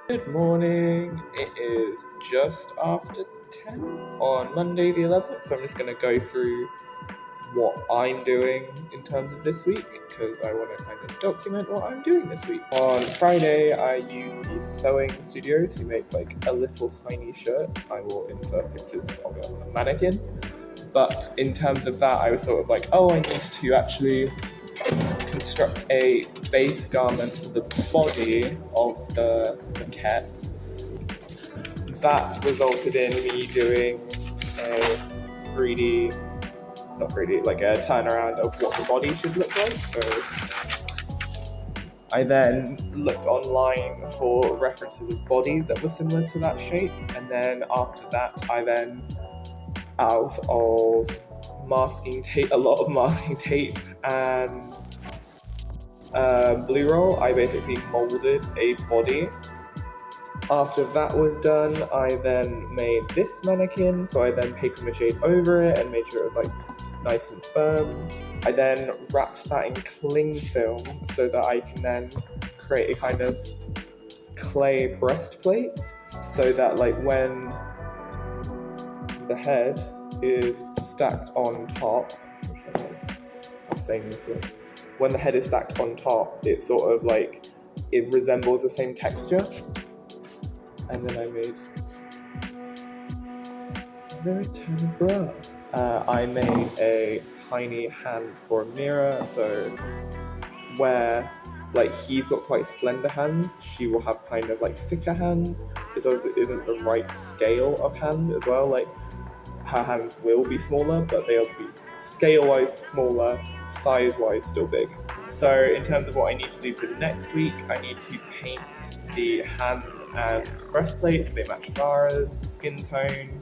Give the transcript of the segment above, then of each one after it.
Good morning. It is just after 10 on Monday the 11th, so I'm just going to go through what I'm doing in terms of this week because I want to kind of document what I'm doing this week. On Friday, I used the sewing studio to make like a little tiny shirt. I will insert pictures of it on the mannequin. But in terms of that, I was sort of like, oh, I need to actually construct a base garment for the body of the cat. That resulted in me doing a 3D, not 3D, like a turnaround of what the body should look like. So I then looked online for references of bodies that were similar to that shape, and then after that, I then, out of masking tape, a lot of masking tape and blue roll, I basically molded a body. After that was done, I then made this mannequin, so I then paper mache'd over it and made sure it was like nice and firm. I then wrapped that in cling film so that I can then create a kind of clay breastplate so that like when the head is stacked on top, I'm saying this is, when the head is stacked on top, it sort of like, it resembles the same texture. And then I made the return of bra. I made a tiny hand for a mirror, so where like he's got quite slender hands, she will have kind of like thicker hands. This also isn't the right scale of hand as well. Like her hands will be smaller, but they'll be scale-wise smaller, size-wise still big. So in terms of what I need to do for the next week, I need to paint the hand and breastplate so they match Vara's skin tone.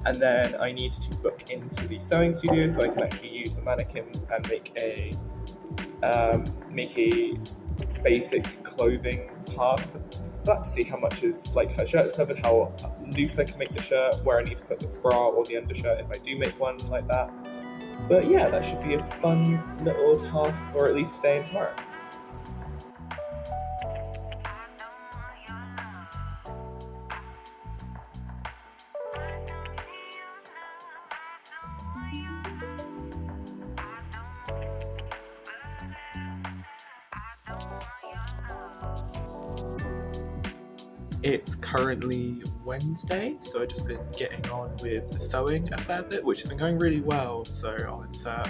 And then I need to book into the sewing studio so I can actually use the mannequins and make a basic clothing pass for that to see how much of like her shirt's covered, how loose I can make the shirt, where I need to put the bra or the undershirt if I do make one like that. But yeah, that should be a fun little task for at least today and tomorrow. It's currently Wednesday, so I've just been getting on with the sewing a fair bit, which has been going really well. So I'll insert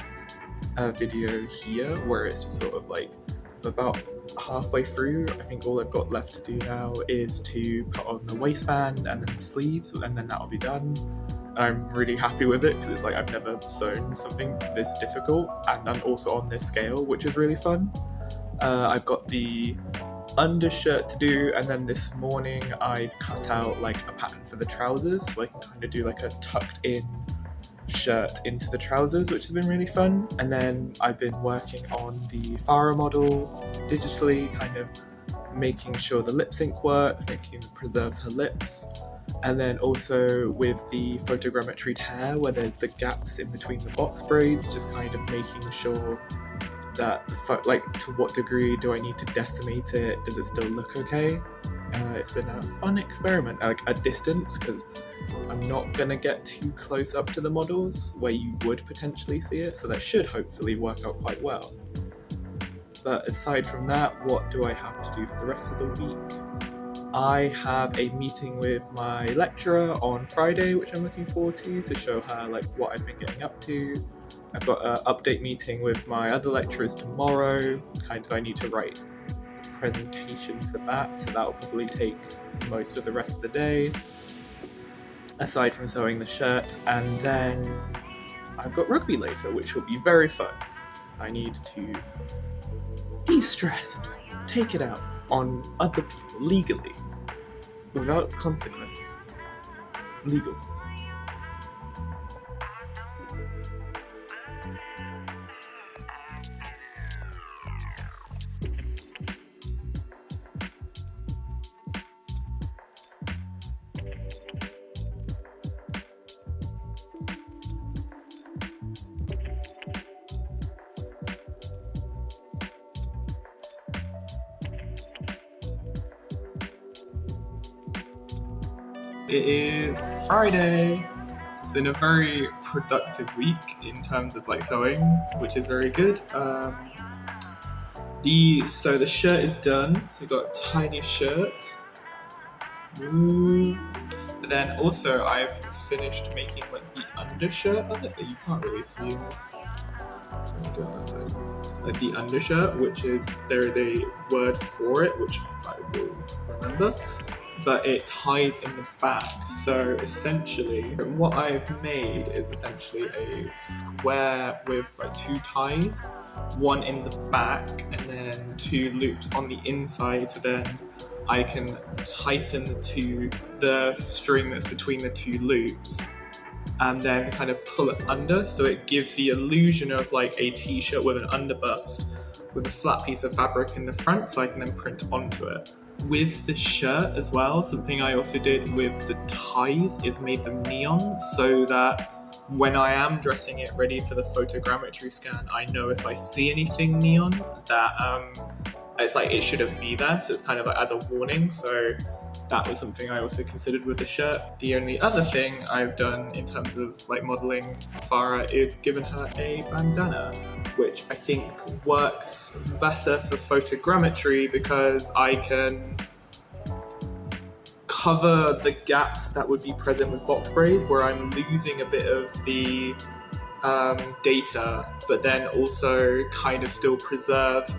a video here where it's just sort of like about halfway through. I think all I've got left to do now is to put on the waistband and then the sleeves, and then that'll be done. And I'm really happy with it because it's like I've never sewn something this difficult and then also on this scale, which is really fun. I've got the undershirt to do, and then this morning I've cut out like a pattern for the trousers so I can kind of do like a tucked in shirt into the trousers, which has been really fun. And then I've been working on the Farah model digitally, kind of making sure the lip sync works, making it preserves her lips. And then also with the photogrammetried hair where there's the gaps in between the box braids, just kind of making sure that like to what degree do I need to decimate it, does it still look okay. It's been a fun experiment, like at distance, because I'm not going to get too close up to the models where you would potentially see it, so that should hopefully work out quite well. But aside from that, what do I have to do for the rest of the week? I have a meeting with my lecturer on Friday, which I'm looking forward to show her like what I've been getting up to. I've got an update meeting with my other lecturers tomorrow. Kind of I need to write the presentation for that, so that'll probably take most of the rest of the day, aside from sewing the shirt. And then I've got rugby later, which will be very fun. I need to de-stress and just take it out on other people legally, without consequence. Legal consequence. It is Friday. So it's been a very productive week in terms of like sewing, which is very good. So the shirt is done. So we've got a tiny shirt. Ooh. But then also I've finished making like the undershirt of it. You can't really see this. Like the undershirt, which is, there is a word for it, which I will remember, but it ties in the back. So essentially what I've made is essentially a square with like 2 ties, one in the back and then 2 loops on the inside, so then I can tighten the string that's between the 2 loops and then kind of pull it under, so it gives the illusion of like a t-shirt with an underbust with a flat piece of fabric in the front, so I can then print onto it. With the shirt as well, something I also did with the ties is made them neon, so that when I am dressing it ready for the photogrammetry scan, I know if I see anything neon that it's like it shouldn't be there, so it's kind of like as a warning. So that was something I also considered with the shirt. The only other thing I've done in terms of like modeling Farah is given her a bandana, which I think works better for photogrammetry because I can cover the gaps that would be present with box braids, where I'm losing a bit of the data, but then also kind of still preserve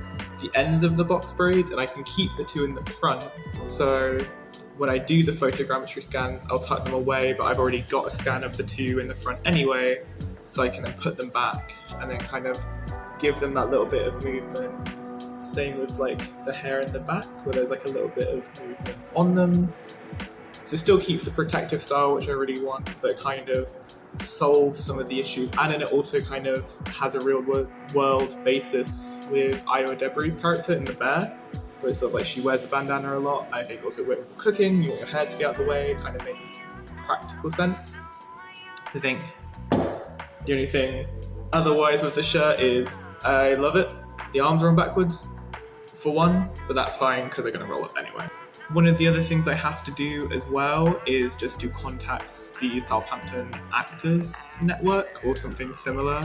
the ends of the box braids, and I can keep the 2 in the front. So when I do the photogrammetry scans, I'll tuck them away, but I've already got a scan of the 2 in the front anyway, so I can then put them back and then kind of give them that little bit of movement. Same with like the hair in the back, where there's like a little bit of movement on them. So it still keeps the protective style, which I really want, but kind of solves some of the issues. And then it also kind of has a real world basis with Iowa Debris' character in The Bear, where it's sort of like she wears a bandana a lot. I think also with cooking, you want your hair to be out of the way, it kind of makes practical sense. So I think the only thing otherwise with the shirt is I love it. The arms are on backwards for one, but that's fine because they're going to roll up anyway. One of the other things I have to do as well is just to contact the Southampton Actors Network or something similar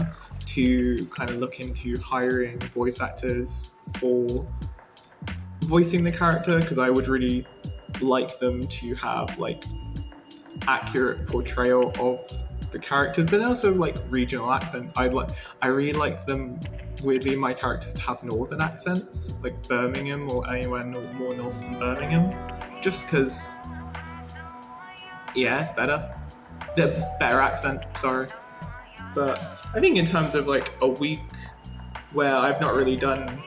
to kind of look into hiring voice actors for voicing the character, because I would really like them to have like accurate portrayal of the characters, but also like regional accents. I really like them, weirdly, my characters to have northern accents, like Birmingham or anywhere more north than Birmingham, just because, yeah, it's better. The better accent, sorry. But I think in terms of like a week where I've not really done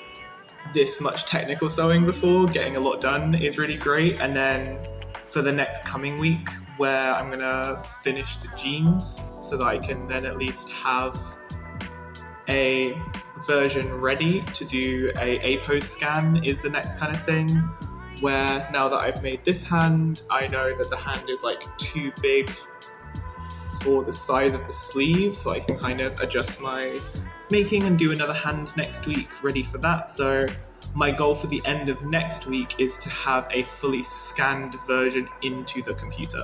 this much technical sewing before, getting a lot done is really great. And then for the next coming week, where I'm gonna finish the jeans so that I can then at least have a version ready to do a pose scan, is the next kind of thing, where now that I've made this hand, I know that the hand is like too big for the size of the sleeve, so I can kind of adjust my making and do another hand next week ready for that. So my goal for the end of next week is to have a fully scanned version into the computer.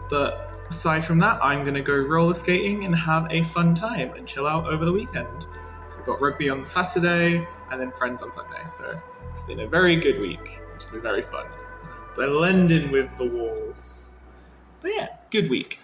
But aside from that, I'm going to go roller skating and have a fun time and chill out over the weekend. I've got rugby on Saturday and then friends on Sunday, so it's been a very good week, which has been very fun. Blend in with the wall. But yeah, good week.